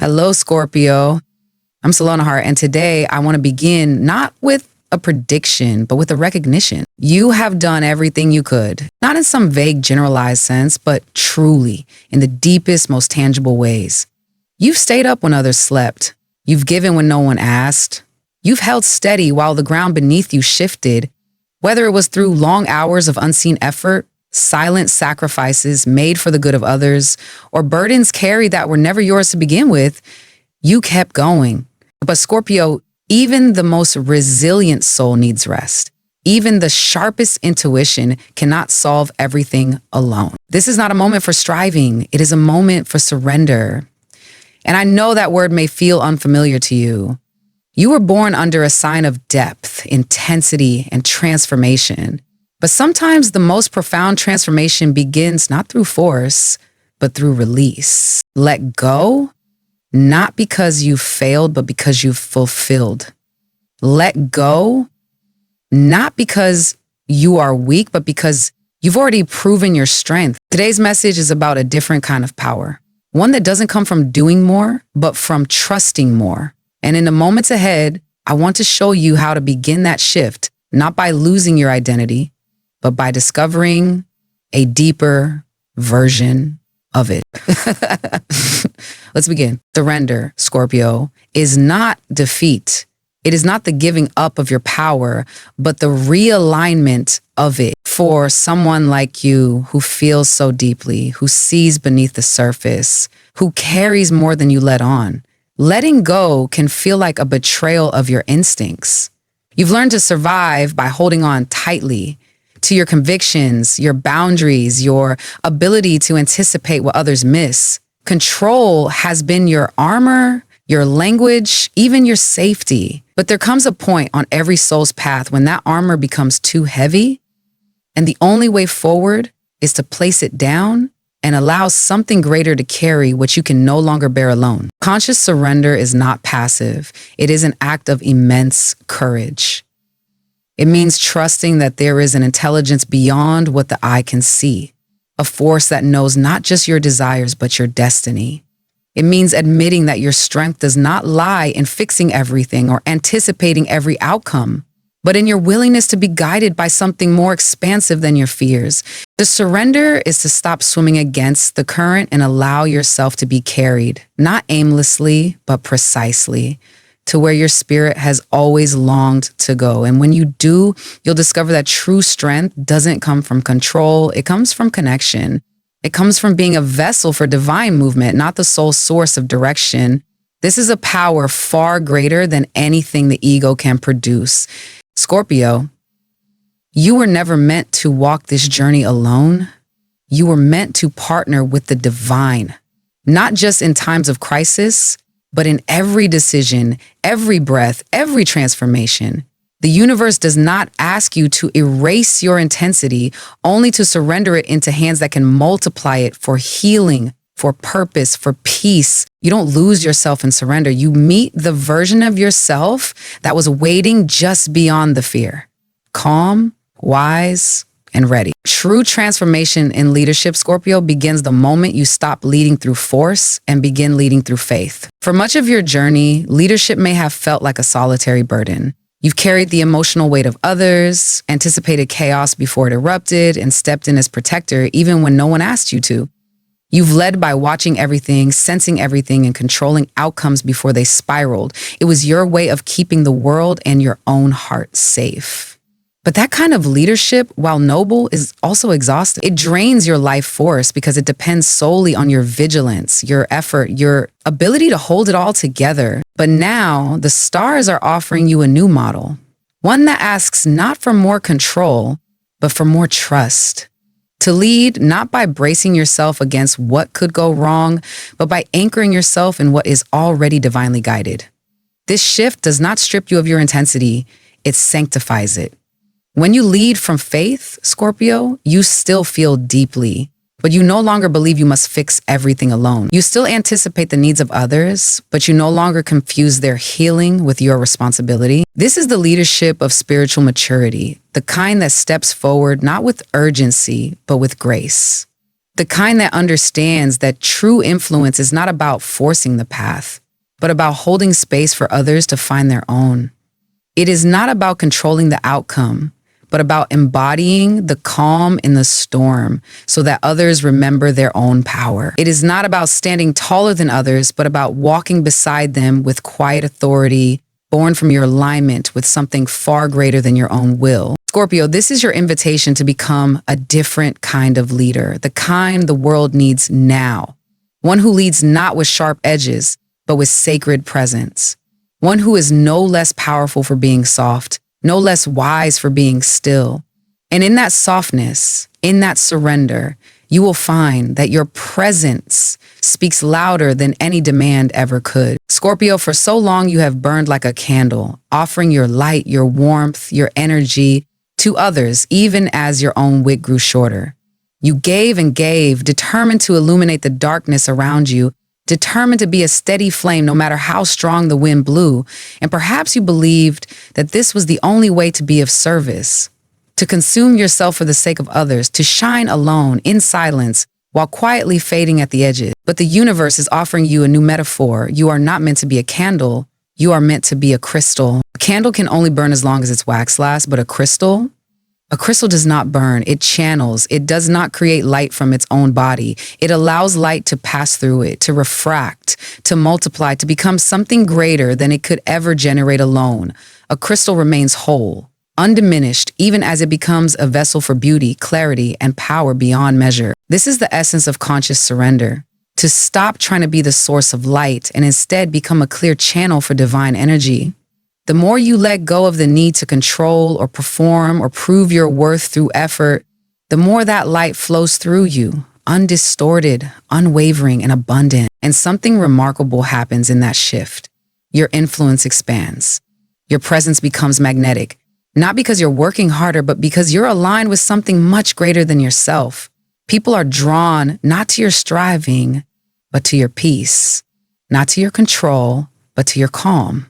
Hello, Scorpio. I'm Selena Hart, and today I want to begin not with a prediction, but with a recognition. You have done everything you could, not in some vague generalized sense, but truly in the deepest, most tangible ways. You've stayed up when others slept. You've given when no one asked. You've held steady while the ground beneath you shifted, whether it was through long hours of unseen effort, silent sacrifices made for the good of others, or burdens carried that were never yours to begin with. You kept going. But Scorpio, even the most resilient soul needs rest. Even the sharpest intuition cannot solve everything alone. This is not a moment for striving. It is a moment for surrender. And I know that word may feel unfamiliar to you. You were born under a sign of depth, intensity, and transformation. But sometimes the most profound transformation begins not through force, but through release. Let go, not because you failed, but because you've fulfilled. Let go, not because you are weak, but because you've already proven your strength. Today's message is about a different kind of power. One that doesn't come from doing more, but from trusting more. And in the moments ahead, I want to show you how to begin that shift, not by losing your identity, but by discovering a deeper version of it. Let's begin. Surrender, Scorpio, is not defeat. It is not the giving up of your power, but the realignment of it. For someone like you who feels so deeply, who sees beneath the surface, who carries more than you let on, letting go can feel like a betrayal of your instincts. You've learned to survive by holding on tightly to your convictions, your boundaries, your ability to anticipate what others miss. Control has been your armor, your language, even your safety. But there comes a point on every soul's path when that armor becomes too heavy, and the only way forward is to place it down and allow something greater to carry what you can no longer bear alone. Conscious surrender is not passive. It is an act of immense courage. It means trusting that there is an intelligence beyond what the eye can see, a force that knows not just your desires, but your destiny. It means admitting that your strength does not lie in fixing everything or anticipating every outcome, but in your willingness to be guided by something more expansive than your fears. The surrender is to stop swimming against the current and allow yourself to be carried, not aimlessly, but precisely, to where your spirit has always longed to go. And when you do, you'll discover that true strength doesn't come from control. It comes from connection. It comes from being a vessel for divine movement, not the sole source of direction. This is a power far greater than anything the ego can produce. Scorpio, you were never meant to walk this journey alone. You were meant to partner with the divine, not just in times of crisis, but in every decision, every breath, every transformation. The universe does not ask you to erase your intensity, only to surrender it into hands that can multiply it for healing, for purpose, for peace. You don't lose yourself in surrender. You meet the version of yourself that was waiting just beyond the fear. Calm, wise, and ready. True transformation in leadership, Scorpio, begins the moment you stop leading through force and begin leading through faith. For much of your journey, leadership may have felt like a solitary burden. You've carried the emotional weight of others, anticipated chaos before it erupted, and stepped in as protector even when no one asked you to. You've led by watching everything, sensing everything, and controlling outcomes before they spiraled. It was your way of keeping the world and your own heart safe. But that kind of leadership, while noble, is also exhausting. It drains your life force because it depends solely on your vigilance, your effort, your ability to hold it all together. But now the stars are offering you a new model, one that asks not for more control, but for more trust. To lead not by bracing yourself against what could go wrong, but by anchoring yourself in what is already divinely guided. This shift does not strip you of your intensity, it sanctifies it. When you lead from faith, Scorpio, you still feel deeply, but you no longer believe you must fix everything alone. You still anticipate the needs of others, but you no longer confuse their healing with your responsibility. This is the leadership of spiritual maturity, the kind that steps forward not with urgency, but with grace. The kind that understands that true influence is not about forcing the path, but about holding space for others to find their own. It is not about controlling the outcome, but about embodying the calm in the storm so that others remember their own power. It is not about standing taller than others, but about walking beside them with quiet authority, born from your alignment with something far greater than your own will. Scorpio, this is your invitation to become a different kind of leader, the kind the world needs now. One who leads not with sharp edges, but with sacred presence. One who is no less powerful for being soft, no less wise for being still. And in that softness, in that surrender, you will find that your presence speaks louder than any demand ever could. Scorpio, for so long you have burned like a candle, offering your light, your warmth, your energy to others, even as your own wick grew shorter. You gave and gave, determined to illuminate the darkness around you, determined to be a steady flame no matter how strong the wind blew. And perhaps you believed that this was the only way to be of service, to consume yourself for the sake of others, to shine alone in silence while quietly fading at the edges. But the universe is offering you a new metaphor. You are not meant to be a candle. You are meant to be a crystal. A candle can only burn as long as its wax lasts, but a crystal does not burn. It channels. It does not create light from its own body. It allows light to pass through it, to refract, to multiply, to become something greater than it could ever generate alone. A crystal remains whole, undiminished, even as it becomes a vessel for beauty, clarity, and power beyond measure. This is the essence of conscious surrender. To stop trying to be the source of light and instead become a clear channel for divine energy. The more you let go of the need to control or perform or prove your worth through effort, the more that light flows through you, undistorted, unwavering, and abundant. And something remarkable happens in that shift. Your influence expands. Your presence becomes magnetic, not because you're working harder, but because you're aligned with something much greater than yourself. People are drawn not to your striving, but to your peace, not to your control, but to your calm.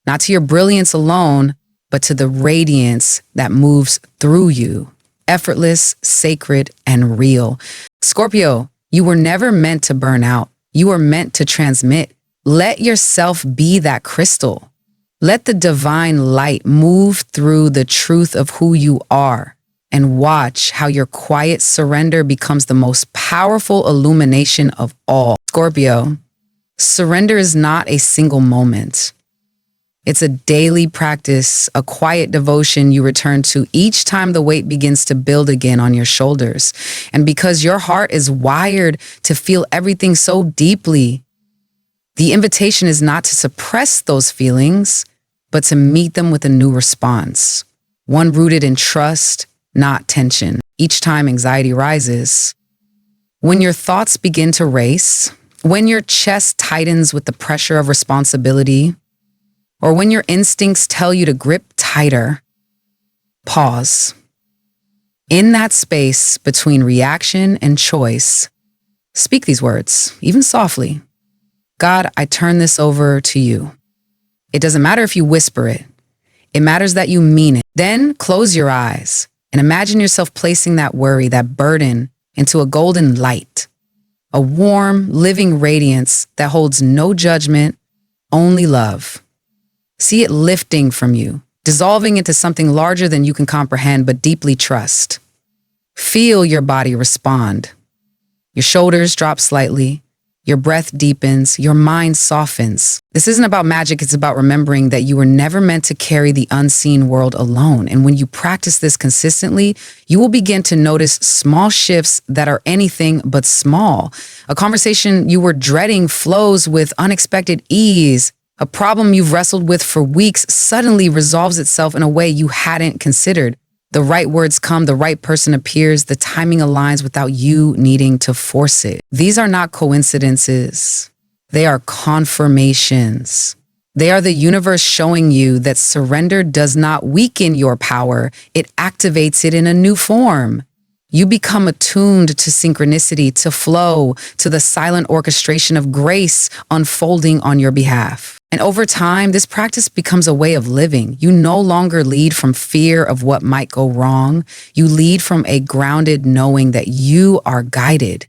Not to your brilliance alone, but to the radiance that moves through you. Effortless, sacred, and real. Scorpio, you were never meant to burn out. You were meant to transmit. Let yourself be that crystal. Let the divine light move through the truth of who you are, and watch how your quiet surrender becomes the most powerful illumination of all. Scorpio, surrender is not a single moment. It's a daily practice, a quiet devotion you return to each time the weight begins to build again on your shoulders. And because your heart is wired to feel everything so deeply, the invitation is not to suppress those feelings, but to meet them with a new response. One rooted in trust, not tension. Each time anxiety rises, when your thoughts begin to race, when your chest tightens with the pressure of responsibility, or when your instincts tell you to grip tighter, pause. In that space between reaction and choice, speak these words, even softly. God, I turn this over to you. It doesn't matter if you whisper it. It matters that you mean it. Then close your eyes and imagine yourself placing that worry, that burden, into a golden light, a warm, living radiance that holds no judgment, only love. See it lifting from you, dissolving into something larger than you can comprehend but deeply trust. Feel your body respond. Your shoulders drop slightly, your breath deepens, your mind softens. This isn't about magic, it's about remembering that you were never meant to carry the unseen world alone. And when you practice this consistently, you will begin to notice small shifts that are anything but small. A conversation you were dreading flows with unexpected ease. A problem you've wrestled with for weeks suddenly resolves itself in a way you hadn't considered. The right words come, the right person appears, the timing aligns without you needing to force it. These are not coincidences. They are confirmations. They are the universe showing you that surrender does not weaken your power, it activates it in a new form. You become attuned to synchronicity, to flow, to the silent orchestration of grace unfolding on your behalf. And over time, this practice becomes a way of living. You no longer lead from fear of what might go wrong. You lead from a grounded knowing that you are guided.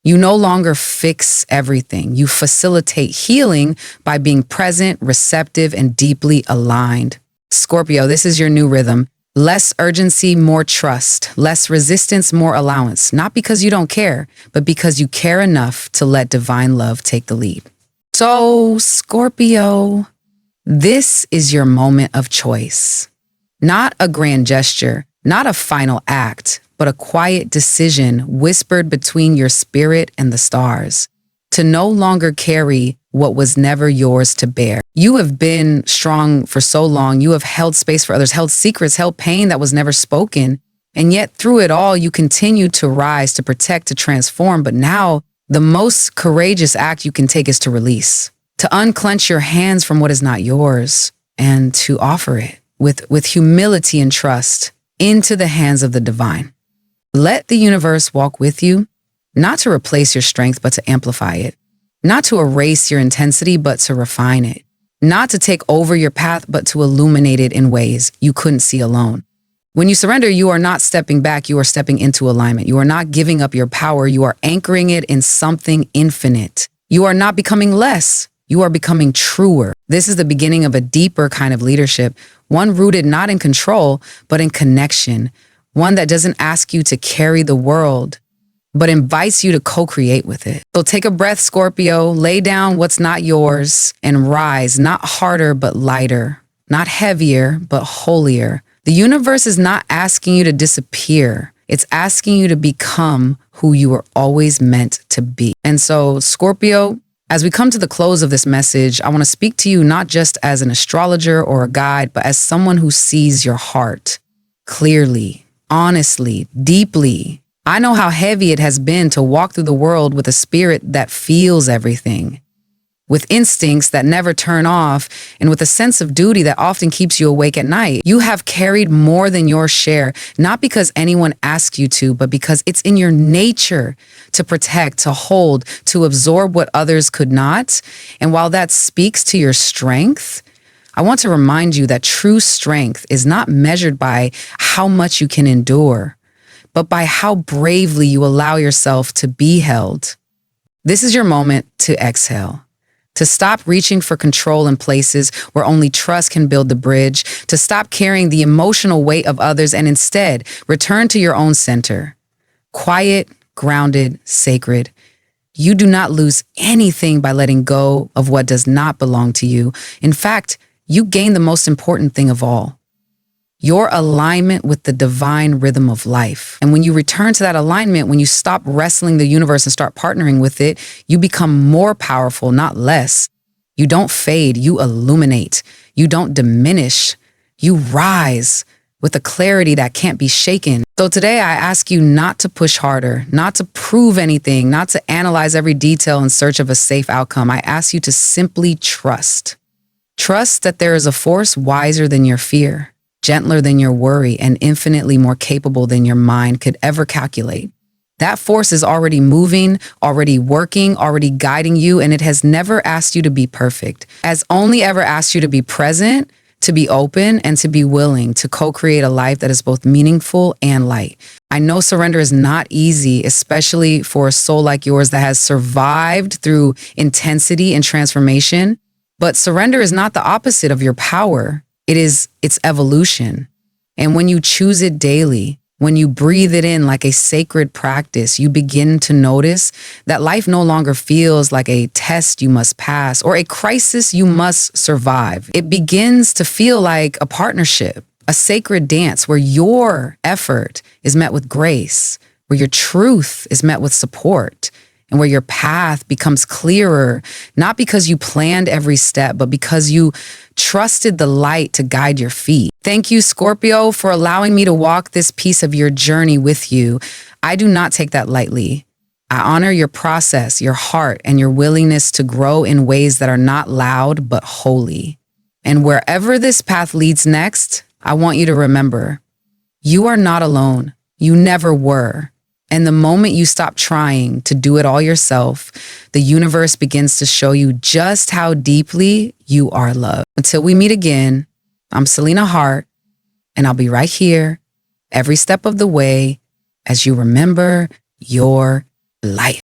You no longer fix everything. You facilitate healing by being present, receptive, and deeply aligned. Scorpio, this is your new rhythm. Less urgency, more trust. Less resistance, more allowance. Not because you don't care, but because you care enough to let divine love take the lead. So, Scorpio, this is your moment of choice. Not a grand gesture, not a final act, but a quiet decision whispered between your spirit and the stars. To no longer carry what was never yours to bear. You have been strong for so long. You have held space for others, held secrets, held pain that was never spoken. And yet through it all, you continue to rise, to protect, to transform. But now the most courageous act you can take is to release, to unclench your hands from what is not yours and to offer it with humility and trust into the hands of the divine. Let the universe walk with you, not to replace your strength, but to amplify it. Not to erase your intensity, but to refine it. Not to take over your path, but to illuminate it in ways you couldn't see alone. When you surrender, you are not stepping back, you are stepping into alignment. You are not giving up your power, you are anchoring it in something infinite. You are not becoming less, you are becoming truer. This is the beginning of a deeper kind of leadership, one rooted not in control, but in connection. One that doesn't ask you to carry the world, but invites you to co-create with it. So take a breath, Scorpio, lay down what's not yours and rise, not harder, but lighter, not heavier, but holier. The universe is not asking you to disappear. It's asking you to become who you were always meant to be. And so, Scorpio, as we come to the close of this message, I want to speak to you not just as an astrologer or a guide, but as someone who sees your heart clearly, honestly, deeply. I know how heavy it has been to walk through the world with a spirit that feels everything, with instincts that never turn off, and with a sense of duty that often keeps you awake at night. You have carried more than your share, not because anyone asked you to, but because it's in your nature to protect, to hold, to absorb what others could not. And while that speaks to your strength, I want to remind you that true strength is not measured by how much you can endure, but by how bravely you allow yourself to be held. This is your moment to exhale, to stop reaching for control in places where only trust can build the bridge, to stop carrying the emotional weight of others and instead return to your own center. Quiet, grounded, sacred. You do not lose anything by letting go of what does not belong to you. In fact, you gain the most important thing of all, your alignment with the divine rhythm of life. And when you return to that alignment, when you stop wrestling the universe and start partnering with it, you become more powerful, not less. You don't fade, you illuminate. You don't diminish, you rise with a clarity that can't be shaken. So today I ask you not to push harder, not to prove anything, not to analyze every detail in search of a safe outcome. I ask you to simply trust. Trust that there is a force wiser than your fear, gentler than your worry, and infinitely more capable than your mind could ever calculate. That force is already moving, already working, already guiding you, and it has never asked you to be perfect. It has only ever asked you to be present, to be open, and to be willing to co-create a life that is both meaningful and light. I know surrender is not easy, especially for a soul like yours that has survived through intensity and transformation. But surrender is not the opposite of your power. It is its evolution. And when you choose it daily, when you breathe it in like a sacred practice, you begin to notice that life no longer feels like a test you must pass or a crisis you must survive. It begins to feel like a partnership, a sacred dance where your effort is met with grace, where your truth is met with support, and where your path becomes clearer, not because you planned every step, but because you trusted the light to guide your feet. Thank you, Scorpio, for allowing me to walk this piece of your journey with you. I do not take that lightly. I honor your process, your heart, and your willingness to grow in ways that are not loud, but holy. And wherever this path leads next, I want you to remember, you are not alone. You never were. And the moment you stop trying to do it all yourself, the universe begins to show you just how deeply you are loved. Until we meet again, I'm Selena Hart, and I'll be right here every step of the way as you remember your life.